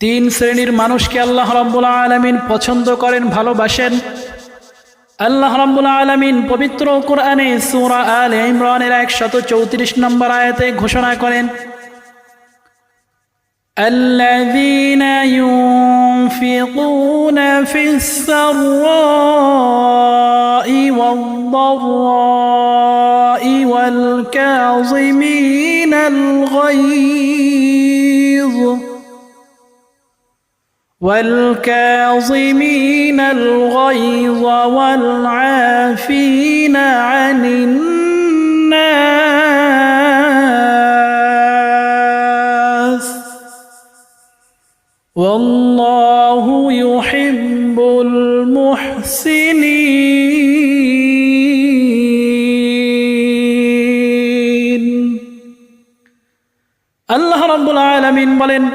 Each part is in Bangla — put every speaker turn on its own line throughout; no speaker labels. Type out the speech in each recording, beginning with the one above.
তিন শ্রেণীর মানুষকে আল্লাহ রাব্বুল আলামিন পছন্দ করেন, ভালোবাসেন। আল্লাহ রাব্বুল আলামিন পবিত্র কোরআনে সূরা আলে ইমরানের 134 নম্বর আয়াতে ঘোষণা করেন, আল্লাযীনা ইউনফিকুনা ফিস সাররাই ওয়াদ-দাররাই ওয়াল কাযিমিনাল গায়য والكاظمين الغيظ والعافين عن الناس والله يحب المحسنين। الله رب العالمين বলেন,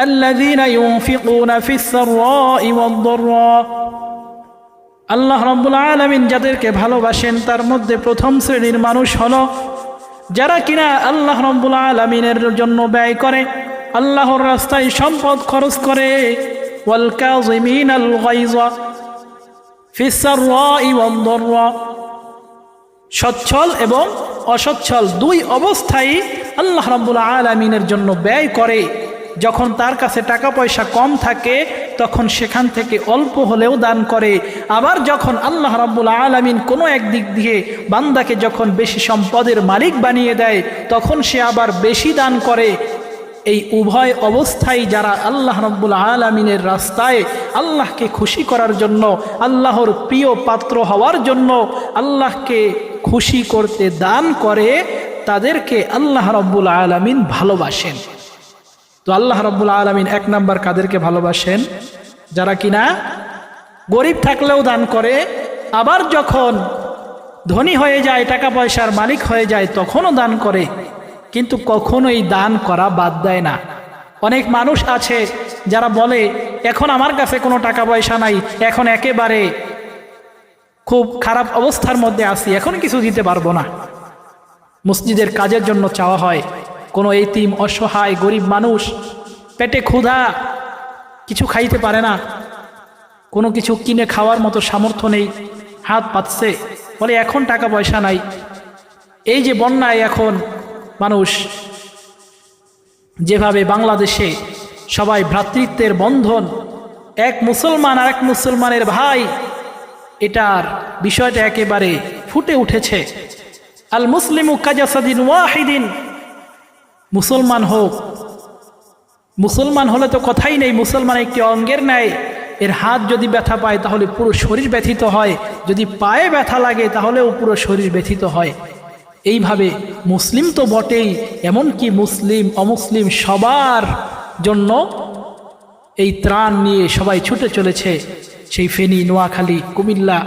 আল্লাযীনা ইউনফিকুনা ফিস সাররাই ওয়াদ-দাররা, আল্লাহ রাব্বুল আলামিন যাদেরকে ভালোবাসেন তার মধ্যে প্রথম শ্রেণীর মানুষ হলো যারা কিনা আল্লাহ রাব্বুল আলামিনের জন্য ব্যয় করে, আল্লাহর রাস্তায় সম্পদ খরচ করে। ওয়াল কাযিমিনাল গায়য ফিস সাররাই ওয়াদ-দাররা, সচ্ছল এবং অসচ্ছল দুই অবস্থায় আল্লাহ রাব্বুল আলামিনের জন্য ব্যয় করে। যখন তার কাছে টাকা পয়সা কম থাকে তখন সেখান থেকে অল্প হলেও দান করে, আবার যখন আল্লাহ রাব্বুল আলামিন কোনো এক দিক দিয়ে বান্দাকে যখন বেশি সম্পদের মালিক বানিয়ে দেয় তখন সে আবার বেশি দান করে। এই উভয় অবস্থায় যারা আল্লাহ রাব্বুল আলামিনের রাস্তায় আল্লাহকে খুশি করার জন্য, আল্লাহর প্রিয় পাত্র হওয়ার জন্য, আল্লাহকে খুশি করতে দান করে, তাদেরকে আল্লাহ রাব্বুল আলামিন ভালোবাসেন। তো আল্লাহ রাব্বুল আলামিন এক নাম্বার কাদেরকে ভালোবাসেন? যারা কিনা গরিব থাকলেও দান করে, আবার যখন ধনী হয়ে যায়, টাকা পয়সার মালিক হয়ে যায় তখনও দান করে, কিন্তু কখনোই দান করা বাদ দেয় না। অনেক মানুষ আছে যারা বলে, এখন আমার কাছে কোনো টাকা পয়সা নাই, এখন একেবারে খুব খারাপ অবস্থার মধ্যে আছি, এখন কিছু দিতে পারবো না। মসজিদের কাজের জন্য চাওয়া হয়, কোনো এতিম অসহায় গরিব মানুষ পেটে ক্ষুধা, কিছু খাইতে পারে না, কোনো কিছু কিনে খাওয়ার মতো সামর্থ্য নেই, হাত পাতছে, বলে এখন টাকা পয়সা নাই। এই যে বন্যায় এখন মানুষ যেভাবে বাংলাদেশে সবাই ভ্রাতৃত্বের বন্ধন, এক মুসলমান আর এক মুসলমানের ভাই, এটার বিষয়টা একেবারে ফুটে উঠেছে। আল মুসলিমু কাজাসাদিন ওয়াহিদিন, মুসলমান হোক, মুসলমান হলে তো কথাই নেই, মুসলমান একটি অঙ্গের ন্যায়, এর হাত যদি ব্যথা পায় তাহলে পুরো শরীর ব্যথিত হয়, যদি পায়ে ব্যথা লাগে তাহলেও পুরো শরীর ব্যথিত হয়। এইভাবে মুসলিম তো বটেই, এমনকি মুসলিম অমুসলিম সবার জন্য এই ত্রাণ নিয়ে সবাই ছুটে চলেছে। সেই ফেনী, নোয়াখালী, কুমিল্লা,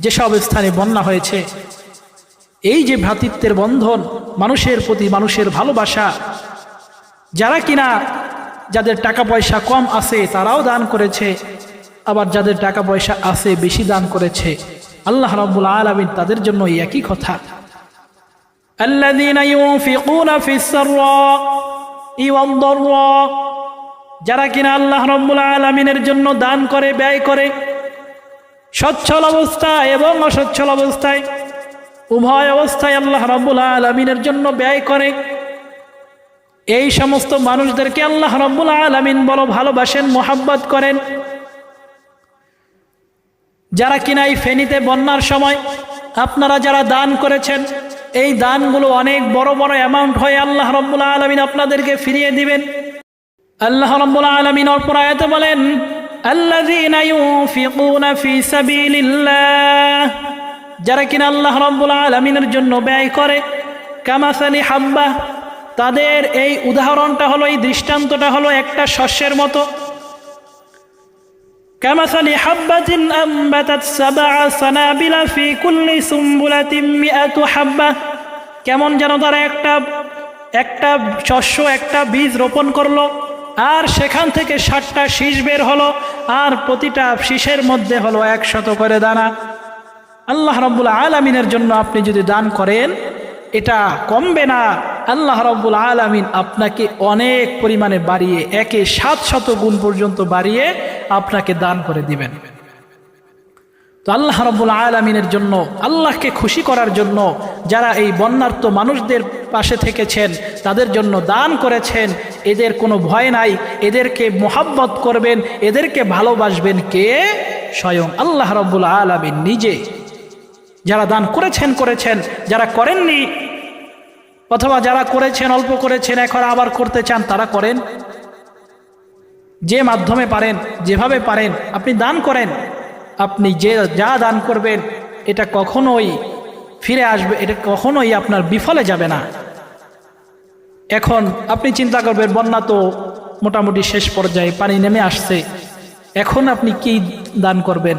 যেসব স্থানে বন্যা হয়েছে, এই যে ভ্রাতৃত্বের বন্ধন, মানুষের প্রতি মানুষের ভালোবাসা, যারা কিনা যাদের টাকা পয়সা কম আছে তারাও দান করেছে, আবার যাদের টাকা পয়সা আছে বেশি দান করেছে। আল্লাহ রাব্বুল আলামিন তাদের জন্য একই কথা, আল্লাযীনা ইউনফিকুনা ফিস সাররাই ওয়াদ-দাররা, যারা কিনা আল্লাহ রাব্বুল আলামিনের জন্য দান করে, ব্যয় করে, সচ্ছল অবস্থায় এবং অসচ্ছল অবস্থায়, উভয় অবস্থায় আল্লাহ রাব্বুল আলামিনের জন্য ব্যয় করে। এই সমস্ত মানুষদেরকে আল্লাহ রাব্বুল আলামিন বড় ভালোবাসেন, মোহাব্বত করেন। যারা কিনা এই ফেনীতে বন্যার সময় আপনারা যারা দান করেছেন, এই দানগুলো অনেক বড় বড় অ্যামাউন্ট হয়ে আল্লাহ রাব্বুল আলামিন আপনাদেরকে ফিরিয়ে দিবেন। আল্লাহ রাব্বুল আলামিন অপর আয়াতে বলেন, আল্লাযীনা ইউনফিকুনা ফি সাবিলিল্লাহ, যারা কিনা আল্লাহ রাব্বুল আলামিনের জন্য ব্যয় করে, কামাসালি হাব্বা, তাদের এই উদাহরণটা হলো, এই দৃষ্টান্তটা হলো একটা শস্যের মতো। কামাসালি হাব্বাতিন আম্বাতাত সাবআ সানাবিলা ফি কুল্লি সুমবুলাতিন মিআতু হাব্বা, কেমন যেন তারা একটা শস্য, একটা বীজ রোপণ করলো, আর সেখান থেকে 60টা শীষ বের হলো, আর প্রতিটা শীষের মধ্যে হলো 100 করে দানা। আল্লাহ রাব্বুল আলামিনের জন্য আপনি যদি দান করেন, এটা কমবে না, আল্লাহ রাব্বুল আলামিন আপনাকে অনেক পরিমাণে বাড়িয়ে, একে 700 গুণ পর্যন্ত বাড়িয়ে আপনাকে দান করে দিবেন। তো আল্লাহ রাব্বুল আলামিনের জন্য, আল্লাহকে খুশি করার জন্য যারা এই বন্যার্ত মানুষদের পাশে থেকেছেন, তাদের জন্য দান করেছেন, এদের কোনো ভয় নাই, এদেরকে মোহাব্বত করবেন, এদেরকে ভালোবাসবেন কে? স্বয়ং আল্লাহ রাব্বুল আলামিন নিজে। যারা দান করেছেন, যারা করেননি অথবা যারা করেছেন, অল্প করেছেন, এখন আবার করতে চান, তারা করেন। যে মাধ্যমে পারেন, যেভাবে পারেন আপনি দান করেন। আপনি যা দান করবেন এটা কখনোই ফিরে আসবে, এটা কখনোই আপনার বিফলে যাবে না। এখন আপনি চিন্তা করবেন, বন্যা তো মোটামুটি শেষ পর্যায়ে, পানি নেমে আসছে, এখন আপনি কি দান করবেন?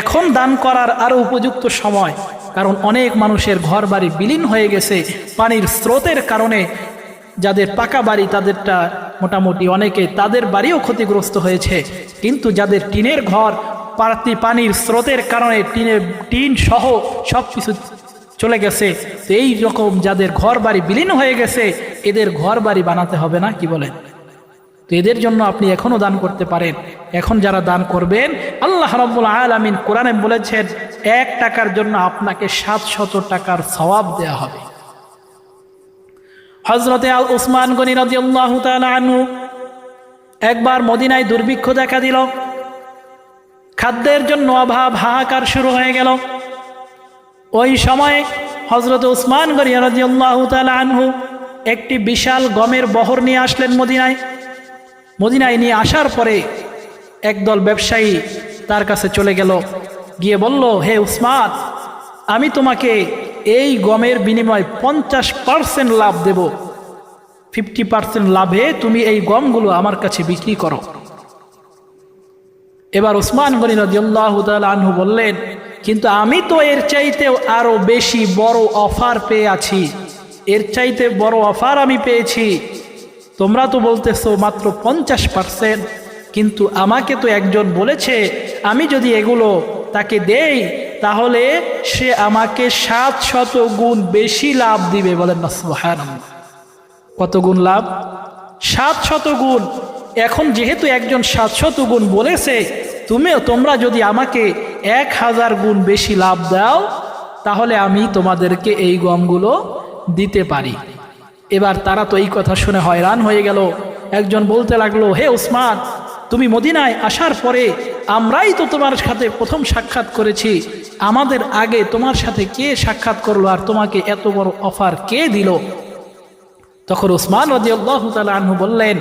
এখন দান করার আরো উপযুক্ত সময়, কারণ অনেক মানুষের ঘর বাড়ি বিলীন হয়ে গেছে পানির স্রোতের কারণে। যাদের পাকা বাড়ি তাদেরটা মোটামুটি, অনেকে তাদের বাড়িও ক্ষতিগ্রস্ত হয়েছে, কিন্তু যাদের টিনের ঘর পানির স্রোতের কারণে টিন সহ সব কিছু চলে গেছে, তো এই রকম যাদের ঘর বাড়ি বিলীন হয়ে গেছে এদের ঘর বাড়ি বানাতে হবে না, কি বলেন? তো এদের জন্য আপনি এখনো দান করতে পারেন। এখন যারা দান করবেন, আল্লাহ রাব্বুল আলামিন কোরআনে বলেছেন 1 টাকার জন্য আপনাকে 700 টাকার সওয়াব দেয়া হবে। হযরতে উসমান গনি রাদিয়াল্লাহু তাআলা আনহু একবার মদিনায় দুর্ভিক্ষ দেখা দিল, খাদ্যের জন্য অভাব, হাহাকার শুরু হয়ে গেল। ওই সময় হযরত উসমান গনি রাদিয়াল্লাহু তাআলা আনহু একটি বিশাল গমের বহর নিয়ে আসলেন মদিনায় নিয়ে আসার পরে একদল ব্যবসায়ী তার কাছে চলে গেল, গিয়ে বলল, হে উসমান, আমি তোমাকে এই গমের বিনিময়ে 50% লাভ দেব, 50% লাভে তুমি এই গমগুলো আমার কাছে বিক্রি করো। এবার উসমান গনি রাদিয়াল্লাহু তাআলা আনহু বললেন, কিন্তু আমি তো এর চাইতেও আরো বেশি বড় অফার পেয়ে আছি, এর চাইতে বড় অফার আমি পেয়েছি। তোমরা তো বলতেছো মাত্র 50%, কিন্তু আমাকে তো একজন বলেছে আমি যদি এগুলো তাকে দেই তাহলে সে আমাকে 700 গুণ বেশি লাভ দিবে। বলেন না সুবহানাল্লাহ। কত গুণ লাভ? 700 গুণ। এখন যেহেতু একজন 700 গুণ বলেছে, তোমরা যদি আমাকে 1000 গুণ বেশি লাভ দাও তাহলে আমি তোমাদেরকে এই গমগুলো দিতে পারি। এবার তারা তো এই কথা শুনে হয়রান হয়ে গেল। একজন বলতে লাগলো, হে উসমান, তুমি মদিনায় আসার পরে আমরাই তো তোমার সাথে প্রথম সাক্ষাৎ করেছি, আমাদের আগে তোমার সাথে কে সাক্ষাৎ করলো আর তোমাকে এত বড় অফার কে দিল? তখন উসমান রাদিয়াল্লাহু তাআলা আনহু বললেন,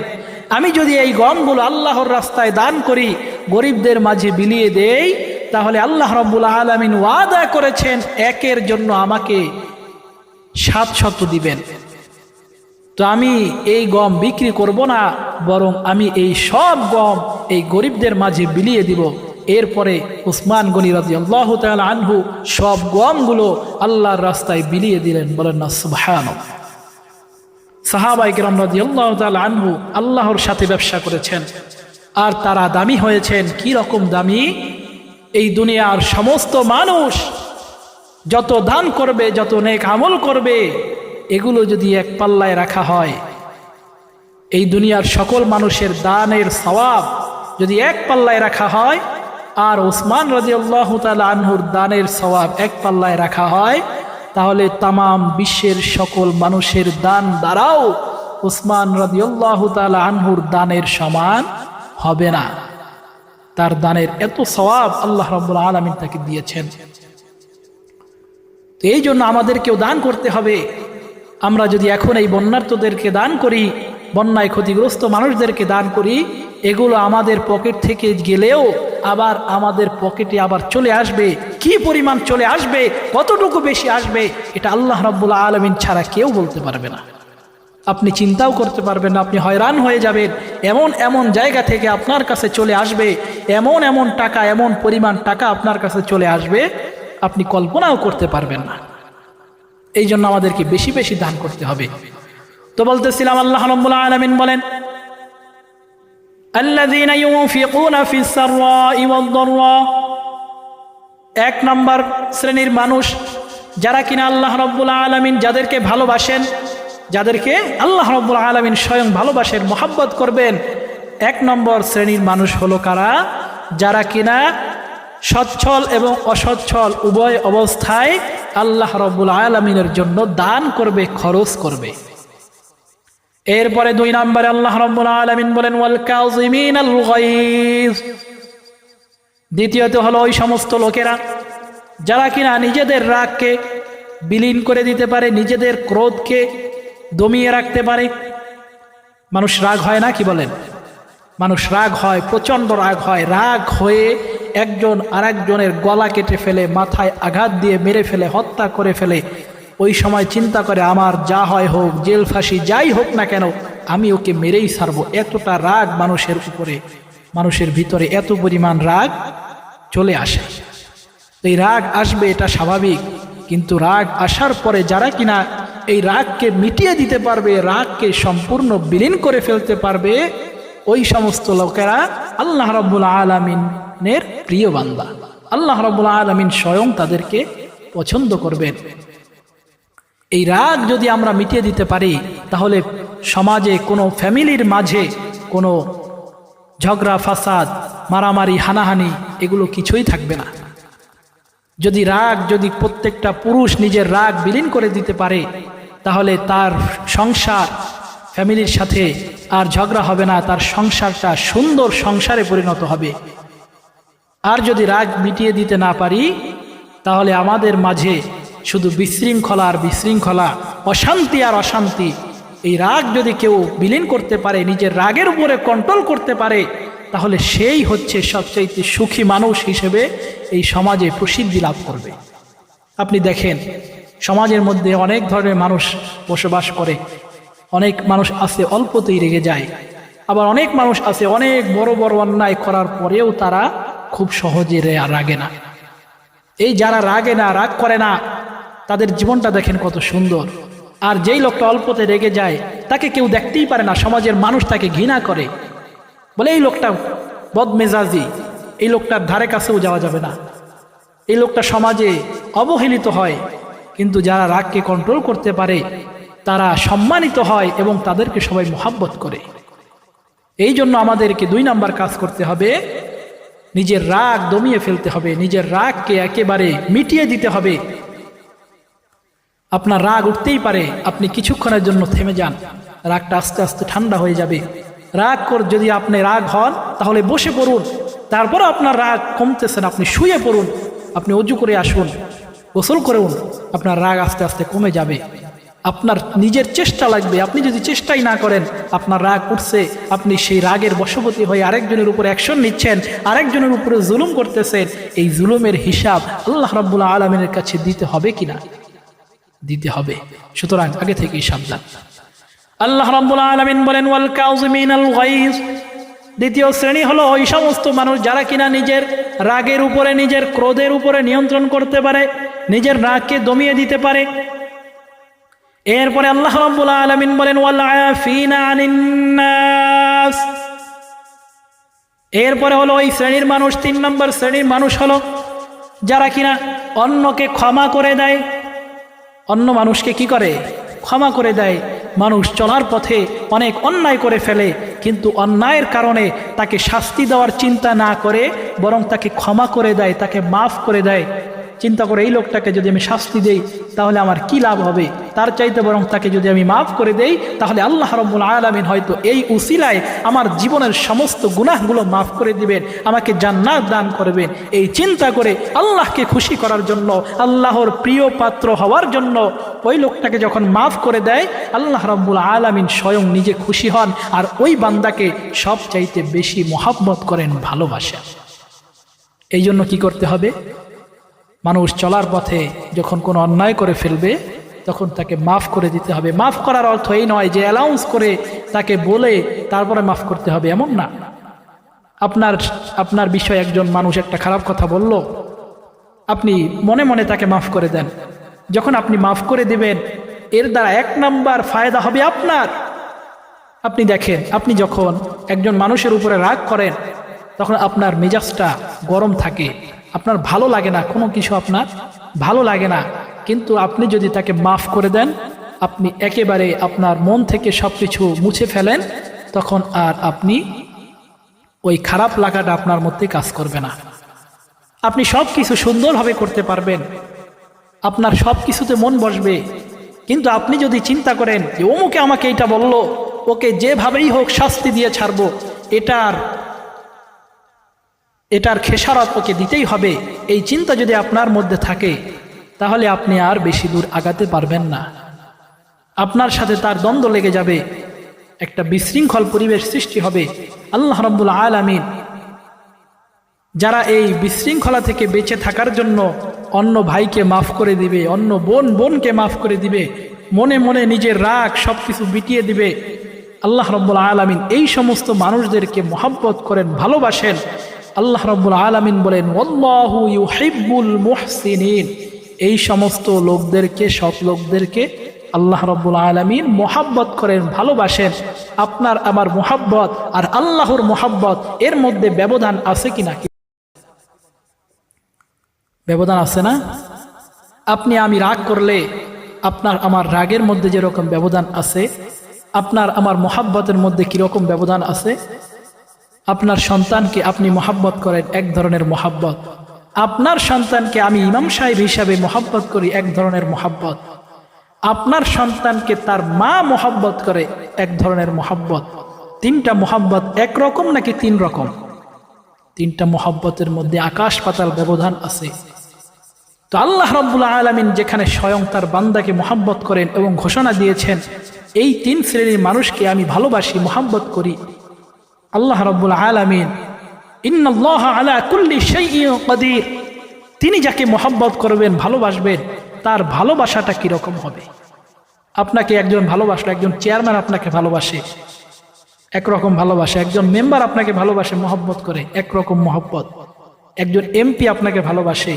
আমি যদি এই গমগুলো আল্লাহর রাস্তায় দান করি, গরিবদের মাঝে বিলিয়ে দেই, তাহলে আল্লাহ রাব্বুল আলামিন ওয়াদা করেছেন একের জন্য আমাকে 700 দিবেন। তো আমি এই গম বিক্রি করব না, বরং আমি এই সব গম এই গরিবদের মাঝে বিলিয়ে দিব। এরপরে উসমান গনি রাদিয়াল্লাহু তাআলা আনহু সব গমগুলো আল্লাহর রাস্তায় বিলিয়ে দিলেন। বলেন না সুবহানাল্লাহ। সাহাবায়ে কেরাম রাদিয়াল্লাহু তাআলা আনহু আল্লাহর সাথে ব্যবসা করেছেন, আর তারা দামি হয়েছেন। কি রকম দামি? এই দুনিয়ার সমস্ত মানুষ যত দান করবে, যত নেক আমল করবে, এগুলো যদি এক পাল্লায় রাখা হয়, এই দুনিয়ার সকল মানুষের দানের সওয়াব যদি এক পাল্লায় রাখা হয়, আর উসমান রাদিয়াল্লাহু তাআলা আনহুর দানের সওয়াব এক পাল্লায় রাখা হয়, তাহলে তামাম বিশ্বের সকল মানুষের দান দ্বারাও উসমান রাদিয়াল্লাহু তাআলা আনহুর দানের সমান হবে না। তার দানের এত সওয়াব আল্লাহ রাব্বুল আলামিন তাকে দিয়েছেন। তো এই জন্য আমাদেরকেও দান করতে হবে। আমরা যদি এখন এই বন্যার্তদেরকে দান করি, বন্যায় ক্ষতিগ্রস্ত মানুষদেরকে দান করি, এগুলো আমাদের পকেট থেকে গেলেও আবার আমাদের পকেটে আবার চলে আসবে। কি পরিমাণ চলে আসবে, কতটুকু বেশি আসবে, এটা আল্লাহ রাব্বুল আলামিন ছাড়া কেউ বলতে পারবে না। আপনি চিন্তাও করতে পারবেন না, আপনি হয়রান হয়ে যাবেন। এমন এমন জায়গা থেকে আপনার কাছে চলে আসবে, এমন এমন টাকা, এমন পরিমাণ টাকা আপনার কাছে চলে আসবে, আপনি কল্পনাও করতে পারবেন না। এই জন্য আমাদেরকে বেশি বেশি দান করতে হবে। তো বলতেছিলাম, আল্লাহ রাব্বুল আলামিন বলেন, আল্লাযীনা ইউনফিকুনা ফিস সাররাই ওয়াদ দাররা, এক নম্বর শ্রেণীর মানুষ যারা কিনা আল্লাহ রাব্বুল আলামিন যাদেরকে ভালোবাসেন, যাদেরকে আল্লাহ রাব্বুল আলামিন স্বয়ং ভালোবাসেন, মহাব্বত করবেন। 1 নম্বর শ্রেণীর মানুষ হলো কারা? যারা কিনা সচ্ছল এবং অসচ্ছল উভয় অবস্থায় আল্লাহ রাব্বুল আলামিনের জন্য দান করবে, খরচ করবে। এরপরে 2 নম্বরে আল্লাহ রাব্বুল আলামিন বলেন ওয়াল কাযিমিনাল গায়জ। দ্বিতীয়ত হলো ওই সমস্ত লোকেরা যারা কিনা নিজেদের রাগকে বিলীন করে দিতে পারে, নিজেদের ক্রোধকে দমিয়ে রাখতে পারে। মানুষ রাগ হয় না, কি বলেন? মানুষ রাগ হয়, প্রচণ্ড রাগ হয়। রাগ হয়ে একজন আরেকজনের গলা কেটে ফেলে, মাথায় আঘাত দিয়ে মেরে ফেলে, হত্যা করে ফেলে। ওই সময় চিন্তা করে আমার যা হয় হোক, জেল ফাঁসি যাই হোক না কেন, আমি ওকে মেরেই ছাড়বো। এতটা রাগ মানুষের উপরে, মানুষের ভিতরে এত পরিমাণ রাগ চলে আসে। এই রাগ আসবে, এটা স্বাভাবিক, কিন্তু রাগ আসার পরে যারা কিনা এই রাগকে মিটিয়ে দিতে পারবে, রাগকে সম্পূর্ণ বিলীন করে ফেলতে পারবে, ওই সমস্ত লোকেরা আল্লাহ রাব্বুল আলামিনের প্রিয় বান্দা। আল্লাহ রাব্বুল আলামিন স্বয়ং তাদেরকে পছন্দ করবেন। এই রাগ যদি আমরা মিটিয়ে দিতে পারি, তাহলে সমাজে কোনো ফ্যামিলির মাঝে কোনো ঝগড়া ফাসাদ, মারামারি, হানাহানি এগুলো কিছুই থাকবে না। যদি প্রত্যেকটা পুরুষ নিজের রাগ বিলীন করে দিতে পারে, তাহলে তার সংসার, ফ্যামিলির সাথে আর ঝগড়া হবে না, তার সংসারটা সুন্দর সংসারে পরিণত হবে। আর যদি রাগ মিটিয়ে দিতে না পারি, তাহলে আমাদের মাঝে শুধু বিশৃঙ্খলা আর বিশৃঙ্খলা, অশান্তি আর অশান্তি। এই রাগ যদি কেউ বিলীন করতে পারে, নিজের রাগের উপরে কন্ট্রোল করতে পারে, তাহলে সেই হচ্ছে সবচাইতে সুখী মানুষ হিসেবে এই সমাজে প্রসিদ্ধি লাভ করবে। আপনি দেখেন সমাজের মধ্যে অনেক ধরনের মানুষ বসবাস করে। অনেক মানুষ আছে অল্পতেই রেগে যায়, আবার অনেক মানুষ আছে অনেক বড় বড় অন্যায় করার পরেও তারা খুব সহজে রাগে না। এই যারা রাগে না, রাগ করে না, তাদের জীবনটা দেখেন কত সুন্দর। আর যেই লোকটা অল্পতে রেগে যায়, তাকে কেউ দেখতেই পারে না, সমাজের মানুষ তাকে ঘৃণা করে, বলে এই লোকটা বদমেজাজি, এই লোকটার ধারে কাছেও যাওয়া যাবে না, এই লোকটা সমাজে অবহেলিত হয়। কিন্তু যারা রাগকে কন্ট্রোল করতে পারে, তারা সম্মানিত হয় এবং তাদেরকে সবাই মোহাব্বত করে। এই জন্য আমাদেরকে 2 নাম্বার কাজ করতে হবে, নিজের রাগ দমিয়ে ফেলতে হবে, নিজের রাগকে একেবারে মিটিয়ে দিতে হবে। আপনার রাগ উঠতেই পারে, আপনি কিছুক্ষণের জন্য থেমে যান, রাগটা আস্তে আস্তে ঠান্ডা হয়ে যাবে। যদি আপনি রাগ হন, তাহলে বসে পড়ুন। তারপর আপনার রাগ কমতেছে না, আপনি শুয়ে পড়ুন, আপনি অজু করে আসুন, গোসল করুন, আপনার রাগ আস্তে আস্তে কমে যাবে। আপনার নিজের চেষ্টা লাগবে। আপনি যদি চেষ্টাই না করেন, আপনার রাগ উঠছে, আপনি সেই রাগের বশবর্তী হয়ে আরেকজনের উপরে অ্যাকশন নিচ্ছেন, আরেকজনের উপরে জুলুম করতেছেন। এই জুলুমের হিসাব আল্লাহ রাব্বুল আলামিনের কাছে দিতে হবে কিনা? দিতে হবে। সুতরাং আগে থেকেই সাবধান। আল্লাহ রাব্বুল আলামিন বলেন ওয়াল কাযিমিনাল গায়জ। দ্বিতীয় শ্রেণী হলো ওই সমস্ত মানুষ যারা কিনা নিজের রাগের উপরে, নিজের ক্রোধের উপরে নিয়ন্ত্রণ করতে পারে, নিজের রাগকে দমিয়ে দিতে পারে। এরপরে আল্লাহ রাব্বুল আলামিন বলেন ওয়াল আফিনা আনিন নাস। এরপরে হলো ওই শ্রেণীর মানুষ, 3 নম্বর শ্রেণীর মানুষ হলো যারা কিনা অন্যকে ক্ষমা করে দেয়। অন্য মানুষকে কি করে? ক্ষমা করে দেয়। মানুষ চলার পথে অনেক অন্যায় করে ফেলে, কিন্তু অন্যায়ের কারণে তাকে শাস্তি দেওয়ার চিন্তা না করে বরং তাকে ক্ষমা করে দেয়, তাকে মাফ করে দেয়। চিন্তা করে এই লোকটাকে যদি আমি শাস্তি দেই তাহলে আমার কি লাভ হবে, তার চাইতে বরং তাকে যদি আমি মাফ করে দেই তাহলে আল্লাহ রাব্বুল আলামিন হয়তো এই উসিলায় আমার জীবনের সমস্ত গুনাহগুলো মাফ করে দিবেন, আমাকে জান্নাত দান করবেন। এই চিন্তা করে আল্লাহকে খুশি করার জন্য, আল্লাহর প্রিয় পাত্র হওয়ার জন্য ওই লোকটাকে যখন মাফ করে দেয়, আল্লাহ রাব্বুল আলামিন স্বয়ং নিজে খুশি হন আর ওই বান্দাকে সব চাইতে বেশি মহব্বত করেন, ভালোবাসেন। এই জন্য কি করতে হবে? মানুষ চলার পথে যখন কোনো অন্যায় করে ফেলবে তখন তাকে মাফ করে দিতে হবে। মাফ করার অর্থ এই নয় যে অ্যালাউন্স করে তাকে বলে তারপরে মাফ করতে হবে, এমন না। আপনার বিষয়ে একজন মানুষ একটা খারাপ কথা বলল, আপনি মনে মনে তাকে মাফ করে দেন। যখন আপনি মাফ করে দিবেন, এর দ্বারা 1 নাম্বার ফায়দা হবে আপনার। আপনি দেখেন, আপনি যখন একজন মানুষের উপরে রাগ করেন তখন আপনার মেজাজটা গরম থাকে, আপনার ভালো লাগে না, কোনো কিছু আপনার ভালো লাগে না। কিন্তু আপনি যদি তাকে মাফ করে দেন, আপনি একেবারে আপনার মন থেকে সব কিছু মুছে ফেলেন, তখন আর আপনি ওই খারাপ লাগাটা আপনার মধ্যে কাজ করবে না। আপনি সব কিছু সুন্দরভাবে করতে পারবেন, আপনার সব কিছুতে মন বসবে। কিন্তু আপনি যদি চিন্তা করেন যে অমুকে আমাকে এটা বলল, ওকে যেভাবেই হোক শাস্তি দিয়ে ছাড়বো, এটার খেসারত ওকে দিতেই হবে, এই চিন্তা যদি আপনার মধ্যে থাকে, তাহলে আপনি আর বেশি দূর আগাতে পারবেন না। আপনার সাথে তার দ্বন্দ্ব লেগে যাবে, একটা বিশৃঙ্খল পরিবেশ সৃষ্টি হবে। আল্লাহ রাব্বুল আলামিন যারা এই বিশৃঙ্খলা থেকে বেঁচে থাকার জন্য অন্য ভাইকে মাফ করে দিবে, অন্য বোনকে মাফ করে দিবে, মনে মনে নিজের রাগ সব কিছু মিটিয়ে দিবে, আল্লাহ রাব্বুল আলামিন এই সমস্ত মানুষদেরকে মহব্বত করেন, ভালোবাসেন। আল্লাহ রাব্বুল আলামিন বলেন, ওয়াল্লাহু ইউহিব্বুল মুহসিনিন। এই সমস্ত লোকদেরকে, সব লোকদেরকে আল্লাহ রাব্বুল আলামিন মহব্বত করেন, ভালোবাসেন। আপনার আমার মহব্বত আর আল্লাহর মহব্বত, এর মধ্যে ব্যবধান আছে কিনা? ব্যবধান আছে না? আপনি আমি রাগ করলে আপনার আমার রাগের মধ্যে যেরকম ব্যবধান আছে, আপনার আমার মহব্বতের মধ্যে কিরকম ব্যবধান আছে। আপনার সন্তানকে আপনি মহব্বত করেন, এক ধরনের মহব্বত। আপনার সন্তানকে আমি ইমাম সাহেব হিসাবে মহব্বত করি, এক ধরনের মহব্বত। আপনার সন্তানকে তার মা মহব্বত করে, এক ধরনের মহব্বত। তিনটা মহব্বত একরকম নাকি তিন রকম? তিনটা মহব্বতের মধ্যে আকাশ পাতাল ব্যবধান আছে। তো আল্লাহ রাব্বুল আলামিন যেখানে স্বয়ং তার বান্দাকে মহব্বত করেন এবং ঘোষণা দিয়েছেন, এই তিন শ্রেণীর মানুষকে আমি ভালোবাসি, মহব্বত করি। আল্লাহ রাব্বুল আলামিন, ইন্নাল্লাহা আলা কুল্লি শাইইন কাদির, তিনি যাকে মহব্বত করবেন, ভালোবাসবেন, তার ভালোবাসাটা কিরকম হবে? আপনাকে একজন ভালোবাসলো, একজন চেয়ারম্যান আপনাকে ভালোবাসে, একরকম ভালোবাসে। একজন মেম্বার আপনাকে ভালোবাসে, মহব্বত করে, একরকম মহব্বত। একজন এমপি আপনাকে ভালোবাসে,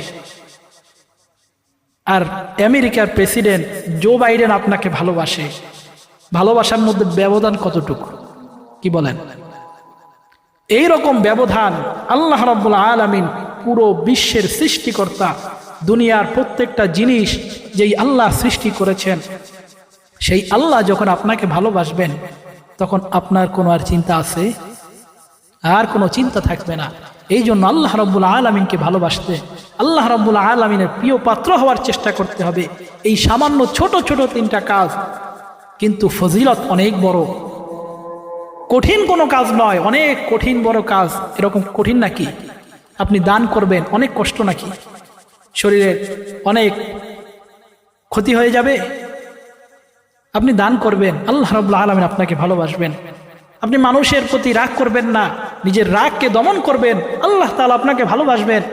আর আমেরিকার প্রেসিডেন্ট জো বাইডেন আপনাকে ভালোবাসে। ভালোবাসার মধ্যে ব্যবধান কতটুকু, কি বলেন? এই রকম ব্যবধান আল্লাহ রাব্বুল আলামিন, পুরো বিশ্বের সৃষ্টিকর্তা, দুনিয়ার প্রত্যেকটা জিনিস যেই আল্লাহ সৃষ্টি করেছেন, সেই আল্লাহ যখন আপনাকে ভালোবাসবেন, তখন আপনার কোনো আর চিন্তা আছে? আর কোনো চিন্তা থাকবে না। এই জন্য আল্লাহ রাব্বুল আলামিনকে ভালোবাসতে, আল্লাহ রাব্বুল আলামিনের প্রিয় পাত্র হওয়ার চেষ্টা করতে হবে। এই সামান্য ছোট ছোট তিনটা কাজ, কিন্তু ফজিলত অনেক বড়। কঠিন কোনো কাজ নয়, অনেক কঠিন বড় কাজ। এরকম কঠিন নাকি? আপনি দান করবেন, অনেক কষ্ট নাকি? শরীরের অনেক ক্ষতি হয়ে যাবে। আপনি দান করবেন, আল্লাহ রাব্বুল আলামিন আপনাকে ভালোবাসবেন। আপনি মানুষের প্রতি রাগ করবেন না, নিজের রাগকে দমন করবেন, আল্লাহ তাআলা আপনাকে ভালোবাসবেন।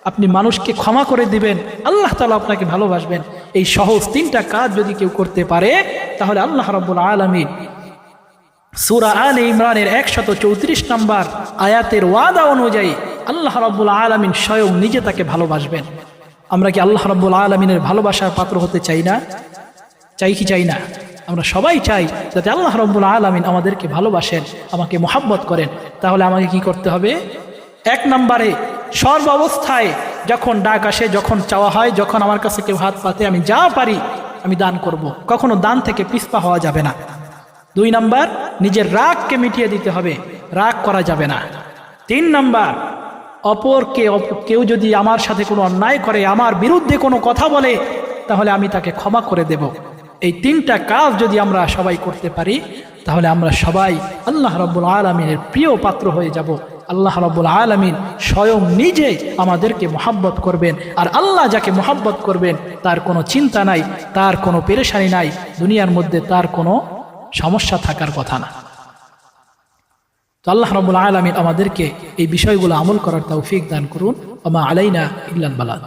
আপনি মানুষকে ক্ষমা করে দিবেন, আল্লাহ তাআলা আপনাকে ভালোবাসবেন। এই সহজ তিনটা কাজ যদি কেউ করতে পারে, তাহলে আল্লাহ রাব্বুল আলামিন সূরা আলে ইমরানের 134 নম্বর আয়াতের ওয়াদা অনুযায়ী আল্লাহ রাব্বুল আলামিন স্বয়ং নিজে তাকে ভালোবাসবেন। আমরা কি আল্লাহ রাব্বুল আলামিনের ভালোবাসার পাত্র হতে চাই না? চাই কি চাই না? আমরা সবাই চাই যাতে আল্লাহ রাব্বুল আলামিন আমাদেরকে ভালোবাসেন, আমাকে মহব্বত করেন। তাহলে আমাকে কি করতে হবে? এক নম্বরে, সর্ব অবস্থায় যখন ডাক আসে, যখন চাওয়া হয়, যখন আমার কাছে কেউ হাত পাতে, আমি যা পারি আমি দান করব। কখনো দান থেকে পিছপা হওয়া যাবে না। 2 নম্বর, নিজের রাগকে মিটিয়ে দিতে হবে, রাগ করা যাবে না। 3 নম্বর, কেউ যদি আমার সাথে কোনো অন্যায় করে, আমার বিরুদ্ধে কোনো কথা বলে, তাহলে আমি তাকে ক্ষমা করে দেব। এই 3টা কাজ যদি আমরা সবাই করতে পারি, তাহলে আমরা সবাই আল্লাহ রাব্বুল আলামিনের প্রিয় পাত্র হয়ে যাব। আল্লাহ রাব্বুল আলামিন স্বয়ং নিজে আমাদেরকে মহব্বত করবেন। আর আল্লাহ যাকে মহব্বত করবেন, তার কোনো চিন্তা নাই, তার কোনো পেরেশানি নাই, দুনিয়ার মধ্যে তার কোনো সমস্যা থাকার কথা না। তো আল্লাহ রাব্বুল আলামিন আমাদেরকে এই বিষয়গুলো আমল করার তৌফিক দান করুন। ওয়া মা আলাইনা ইল্লাল বালাগ।